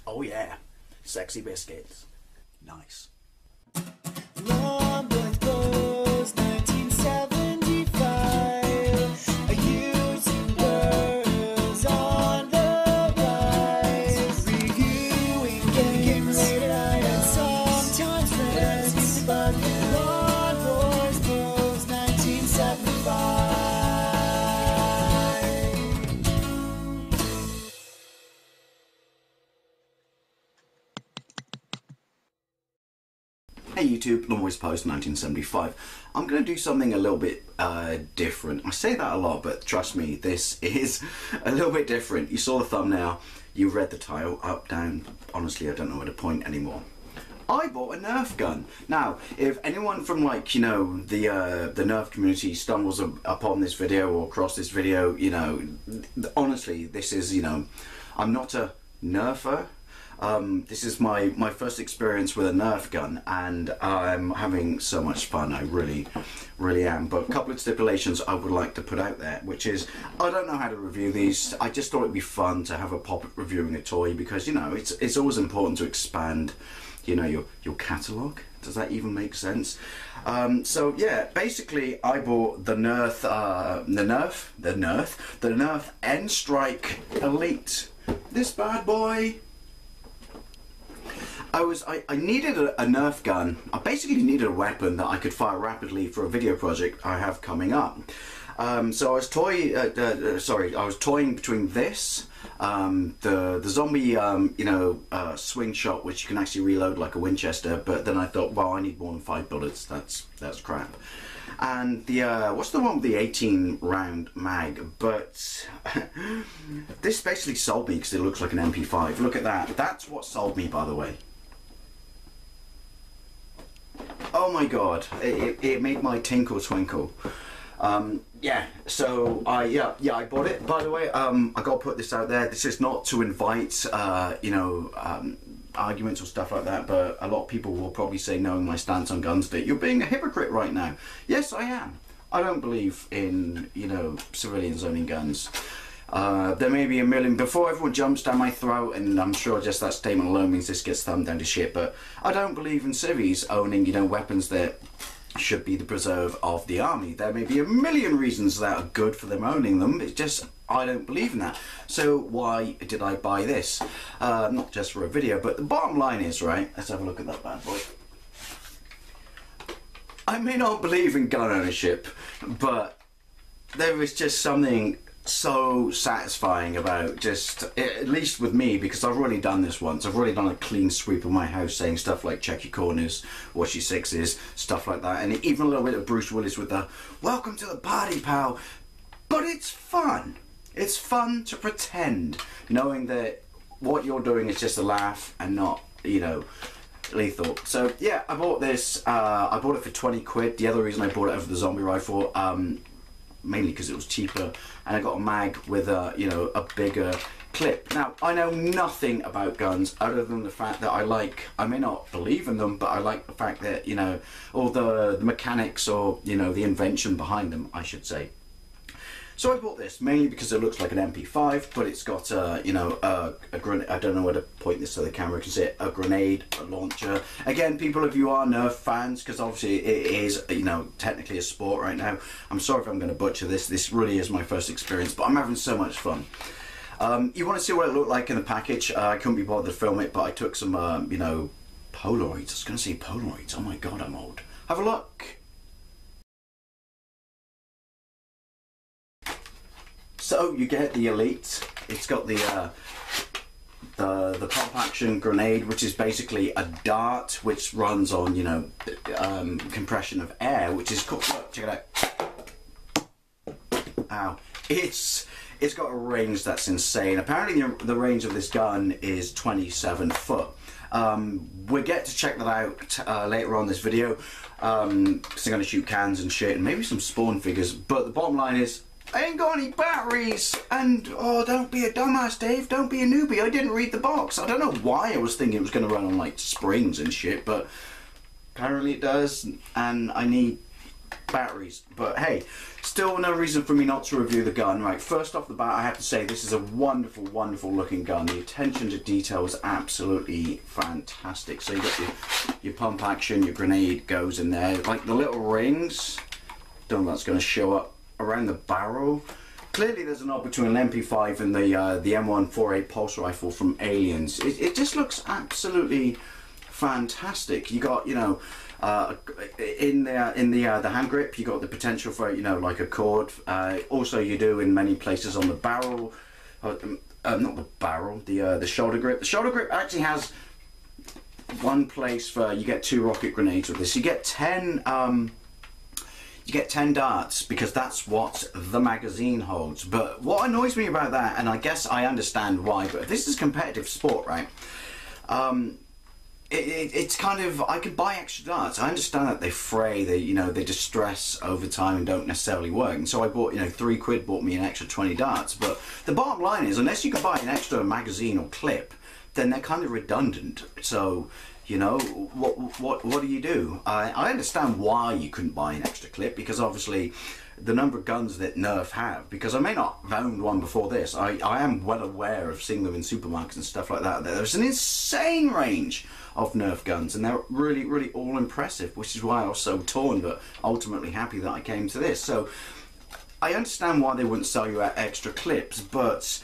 Oh yeah, sexy biscuits. Nice. Lawnboy goes 1975. A YouTuber's on the rise. Reviewing games late at night and sometimes friends. But Lawnboy goes 1975. Hey YouTube, Lawnboy's Post 1975. I'm going to do something a little bit different. I say that a lot, but trust me, this is a little bit different. You saw the thumbnail, you read the title, up, down, honestly I don't know where to point anymore. I bought a Nerf gun. Now, if anyone from like, you know, the Nerf community stumbles upon this video or across this video, you know, honestly, this is, you know, I'm not a Nerfer. This is my first experience with a Nerf gun, and I'm having so much fun. I really am. But a couple of stipulations I would like to put out there, which is I don't know how to review these. I just thought it'd be fun to have a pop at reviewing a toy because, you know, it's always important to expand, you know, your catalogue. Does that even make sense? So yeah, basically I bought the Nerf N-Strike Elite. This bad boy. I needed a Nerf gun. I basically needed a weapon that I could fire rapidly for a video project I have coming up. So I was toying between this, the zombie, you know, swing shot, which you can actually reload like a Winchester. But then I thought, well, I need more than 5 bullets. That's crap. And the what's the one with the 18 round mag? But this basically sold me because it looks like an MP5. Look at that. That's what sold me, by the way. Oh my god, it made my tinkle twinkle. Yeah, so I bought it. By the way, I gotta put this out there. This is not to invite you know, arguments or stuff like that, but a lot of people will probably say, knowing my stance on guns, that you're being a hypocrite right now. Yes, I am. I don't believe in, you know, civilians owning guns. There may be a million, before everyone jumps down my throat, and I'm sure just that statement alone means this gets thumbed down to shit, but I don't believe in civvies owning, you know, weapons that should be the preserve of the army. There may be a million reasons that are good for them owning them, it's just I don't believe in that. So why did I buy this? Not just for a video, but the bottom line is, right, let's have a look at that bad boy. I may not believe in gun ownership, but there is just something so satisfying about just, at least with me, because I've already done this once. I've already done a clean sweep of my house saying stuff like check your corners, watch your sixes, stuff like that, and even a little bit of Bruce Willis with the welcome to the party, pal. But it's fun. It's fun to pretend, knowing that what you're doing is just a laugh and not, you know, lethal. So yeah, I bought this. I bought it for 20 quid. The other reason I bought it over the zombie rifle, mainly because it was cheaper, and I got a mag with a, you know, a bigger clip. Now, I know nothing about guns other than the fact that I may not believe in them, but I like the fact that, you know, all the mechanics, or, you know, the invention behind them, I should say. So I bought this mainly because it looks like an MP5, but it's got you know, a grenade. I don't know where to point this so the camera can see it. A grenade, a launcher. Again, people, if you are Nerf fans, because obviously it is, you know, technically a sport right now. I'm sorry if I'm going to butcher this. This really is my first experience, but I'm having so much fun. You want to see what it looked like in the package? I couldn't be bothered to film it, but I took some, you know, Polaroids. I was going to say Polaroids. Oh my god, I'm old. Have a look. So you get the Elite. It's got the pump action grenade, which is basically a dart which runs on, you know, compression of air, which is cool. Look, check it out. Ow! It's got a range that's insane. Apparently the range of this gun is 27 foot. We'll get to check that out later on in this video. So I'm going to shoot cans and shit, and maybe some spawn figures. But the bottom line is, I ain't got any batteries, and oh, don't be a dumbass, Dave, don't be a newbie, I didn't read the box. I don't know why I was thinking it was going to run on like springs and shit, but apparently it does, and I need batteries. But hey, still no reason for me not to review the gun. Right, first off the bat, I have to say this is a wonderful, wonderful looking gun. The attention to detail is absolutely fantastic. So you got your pump action, your grenade goes in there, like the little rings. Don't know if that's going to show up around the barrel. Clearly there's a nod between an MP5 and the M148 pulse rifle from Aliens. It just looks absolutely fantastic. You got, you know, in the hand grip, you got the potential for, you know, like a cord. Also, you do in many places on the barrel, not the barrel, the shoulder grip. The shoulder grip actually has one place for, you get 2 rocket grenades with this. You get 10 darts because that's what the magazine holds. But what annoys me about that, and I guess I understand why, but this is competitive sport, right? It's kind of, I could buy extra darts. I understand that they fray, they, you know, they distress over time and don't necessarily work. And so I bought, you know, £3 bought me an extra 20 darts. But the bottom line is, unless you can buy an extra magazine or clip, then they're kind of redundant. So, you know, what do you do? I understand why you couldn't buy an extra clip, because obviously the number of guns that Nerf have, because I may not have owned one before this, I am well aware of seeing them in supermarkets and stuff like that. There's an insane range of Nerf guns, and they're really, really all impressive, which is why I was so torn, but ultimately happy that I came to this. So I understand why they wouldn't sell you out extra clips, but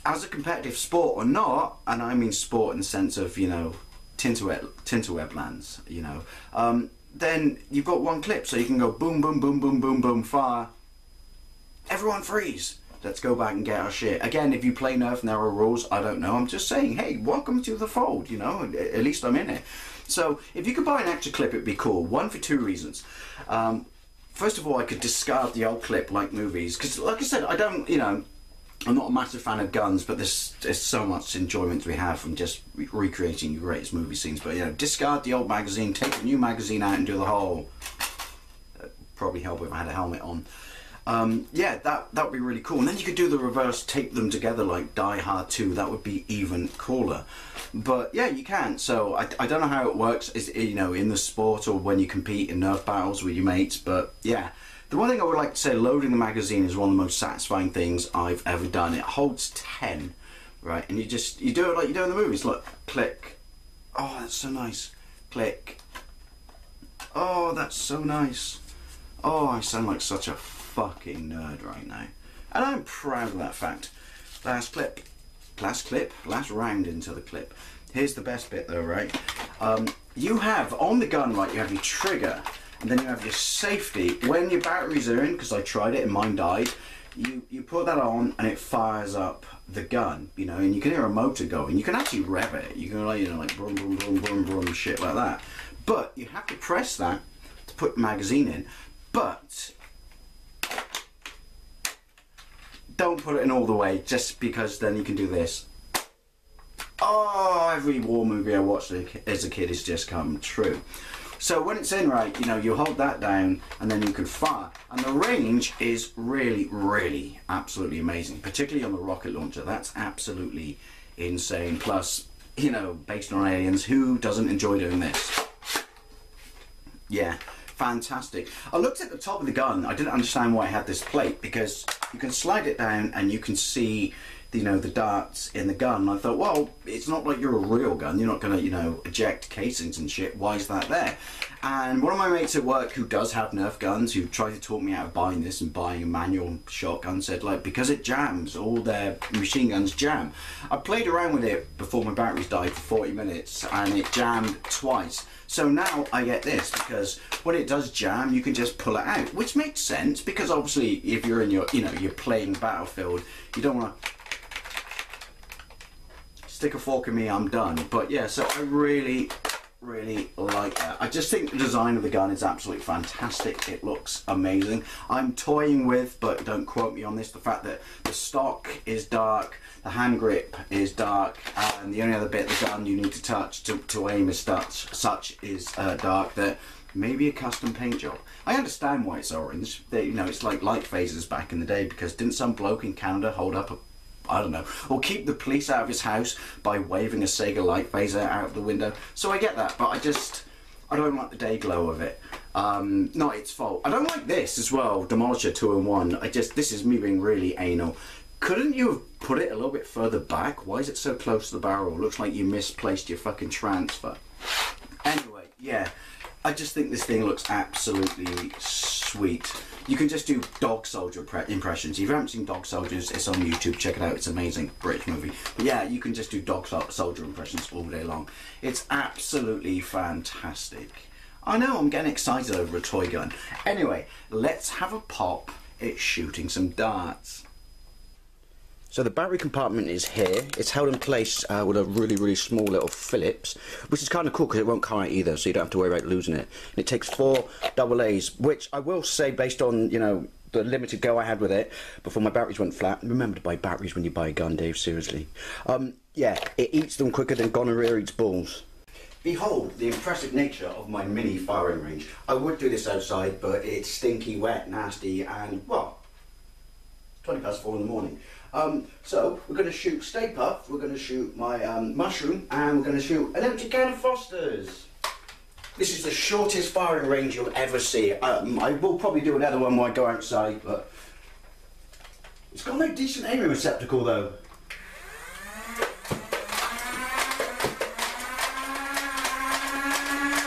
as a competitive sport or not, and I mean sport in the sense of, you know, Tinterweb lands, you know, then you've got one clip, so you can go boom, boom, boom, boom, boom, boom, fire. Everyone freeze. Let's go back and get our shit. Again, if you play Nerf and there are rules, I don't know. I'm just saying, hey, welcome to the fold, you know, at least I'm in it. So if you could buy an extra clip, it'd be cool. One, for 2 reasons. First of all, I could discard the old clip like movies, because like I said, I don't, you know, I'm not a massive fan of guns, but there's so much enjoyment to be had from just recreating your greatest movie scenes. But, you know, discard the old magazine, take the new magazine out and do the whole. Probably help if I had a helmet on. Yeah, that would be really cool. And then you could do the reverse, tape them together like Die Hard 2. That would be even cooler. But yeah, you can. So I don't know how it works, you know, in the sport or when you compete in Nerf battles with your mates. But yeah. The one thing I would like to say, loading the magazine is one of the most satisfying things I've ever done. It holds 10, right? And you do it like you do in the movies. Look, click. Oh, that's so nice. Click. Oh, that's so nice. Oh, I sound like such a fucking nerd right now. And I'm proud of that fact. Last round into the clip. Here's the best bit though, right? You have, on the gun, right, you have your trigger, and then you have your safety. When your batteries are in, because I tried it and mine died, you put that on and it fires up the gun, you know, and you can hear a motor going. You can actually rev it. You can, like, you know, like brum, brum, brum, brum, brum, shit like that. But you have to press that to put the magazine in. But don't put it in all the way, just because then you can do this. Oh, every war movie I watched as a kid has just come true. So when it's in, right, you know, you hold that down and then you can fire. And the range is really, really absolutely amazing, particularly on the rocket launcher. That's absolutely insane. Plus, you know, based on Aliens, who doesn't enjoy doing this? Yeah, fantastic. I looked at the top of the gun. I didn't understand why it had this plate, because you can slide it down and you can see, you know, the darts in the gun. And I thought, well, it's not like you're a real gun. You're not going to, you know, eject casings and shit. Why is that there? And one of my mates at work who does have Nerf guns, who tried to talk me out of buying this and buying a manual shotgun, said, like, because it jams, all their machine guns jam. I played around with it before my batteries died for 40 minutes and it jammed twice. So now I get this, because when it does jam, you can just pull it out, which makes sense, because obviously if you're in your, you know, you're playing Battlefield, you don't want to stick a fork in me, I'm done. But yeah, so I really, really like that. I just think the design of the gun is absolutely fantastic. It looks amazing. I'm toying with, but don't quote me on this, the fact that the stock is dark, the hand grip is dark, and the only other bit of the gun you need to touch to aim as such is dark, that maybe a custom paint job. I understand why it's orange. You know, it's like light phasers back in the day, because didn't some bloke in Canada hold up a, I don't know, or keep the police out of his house by waving a Sega light phaser out of the window? So I get that, but I don't like the day glow of it. Not its fault. I don't like this as well, Demolisher 2-in-1. This is me being really anal. Couldn't you have put it a little bit further back? Why is it so close to the barrel? Looks like you misplaced your fucking transfer. Anyway, yeah. I just think this thing looks absolutely sweet. You can just do Dog Soldier impressions. If you haven't seen Dog Soldiers, it's on YouTube. Check it out. It's amazing. British movie. But yeah, you can just do Dog Soldier impressions all day long. It's absolutely fantastic. I know, I'm getting excited over a toy gun. Anyway, let's have a pop at shooting some darts. So the battery compartment is here. It's held in place with a really small little Phillips, which is kind of cool because it won't come out either, so you don't have to worry about losing it. And it takes 4 AA's, which I will say, based on, you know, the limited go I had with it before my batteries went flat. Remember to buy batteries when you buy a gun, Dave, seriously. Yeah, it eats them quicker than gonorrhea eats balls. Behold the impressive nature of my mini firing range. I would do this outside, but it's stinky, wet, nasty, and, well, 20 past 4 in the morning. So we're going to shoot Stay Puft, we're going to shoot my mushroom, and we're going to shoot an empty can of Foster's. This is the shortest firing range you'll ever see. I will probably do another one when I go outside, but it's got no decent aiming receptacle though.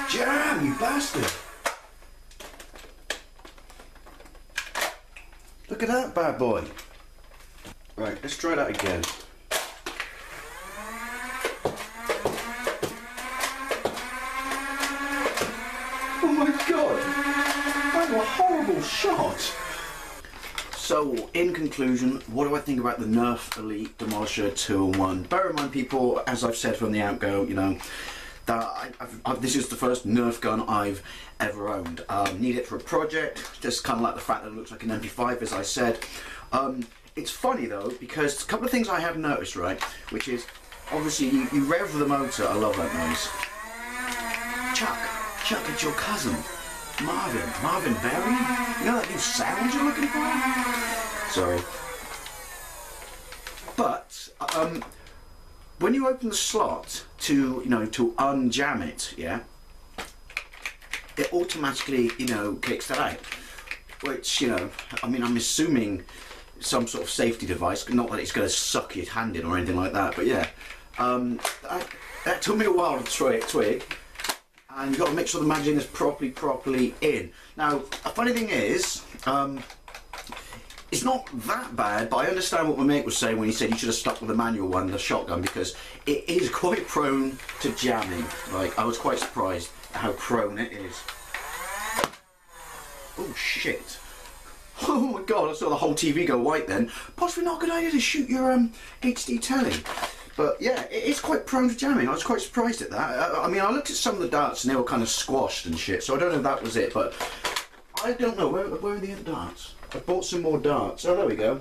Jam, you bastard! Look at that bad boy. Right, let's try that again. Oh my god! That was a horrible shot! So, in conclusion, what do I think about the Nerf Elite Demolisher 2-in-1? Bear in mind, people, as I've said from the outgo, you know, that this is the first Nerf gun I've ever owned. Need it for a project, just kind of like the fact that it looks like an MP5, as I said. It's funny though, because a couple of things I have noticed, right, which is, obviously, you rev the motor. I love that noise. Chuck, it's your cousin, Marvin Berry. You know that new sound you're looking for? Sorry. But, when you open the slot to, you know, to unjam it, yeah, it automatically, you know, kicks that out. Which, you know, I mean, I'm assuming some sort of safety device, not that it's going to suck your hand in or anything like that, but yeah, that took me a while to twig, and you've got to make sure the magazine is properly in. Now, a funny thing is, it's not that bad, but I understand what my mate was saying when he said you should have stuck with the manual one, the shotgun, because it is quite prone to jamming. Like, I was quite surprised at how prone it is. Oh shit. Oh my god, I saw the whole TV go white then. Possibly not a good idea to shoot your HD telly. But yeah, it's quite prone to jamming. I was quite surprised at that. I mean, I looked at some of the darts and they were kind of squashed and shit, so I don't know if that was it, but I don't know. Where are the darts? I bought some more darts. Oh, there we go.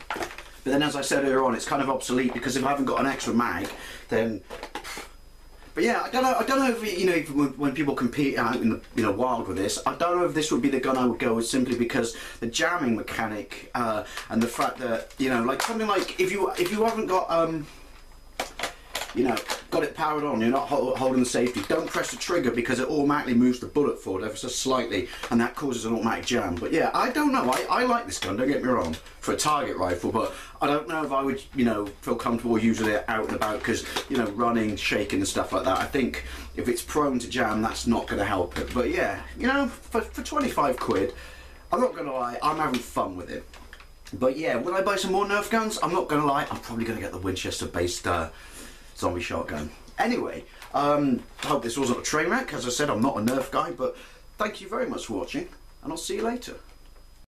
But then, as I said earlier on, it's kind of obsolete because if I haven't got an extra mag, then... But yeah, I don't know if, you know, when people compete out in the, you know, wild with this, I don't know if this would be the gun I would go with, simply because the jamming mechanic and the fact that, you know, like something like if you haven't got you know, got it powered on, you're not holding the safety, don't press the trigger because it automatically moves the bullet forward ever so slightly, and that causes an automatic jam. But yeah, I don't know, I like this gun, don't get me wrong, for a target rifle, but I don't know if I would, you know, feel comfortable using it out and about, because, you know, running, shaking and stuff like that. I think if it's prone to jam, that's not going to help it. But yeah, you know, for 25 quid, I'm not going to lie, I'm having fun with it. But yeah, will I buy some more Nerf guns? I'm not going to lie, I'm probably going to get the Winchester-based zombie shotgun. Anyway, I hope this wasn't a train wreck. As I said, I'm not a Nerf guy, but thank you very much for watching, and I'll see you later.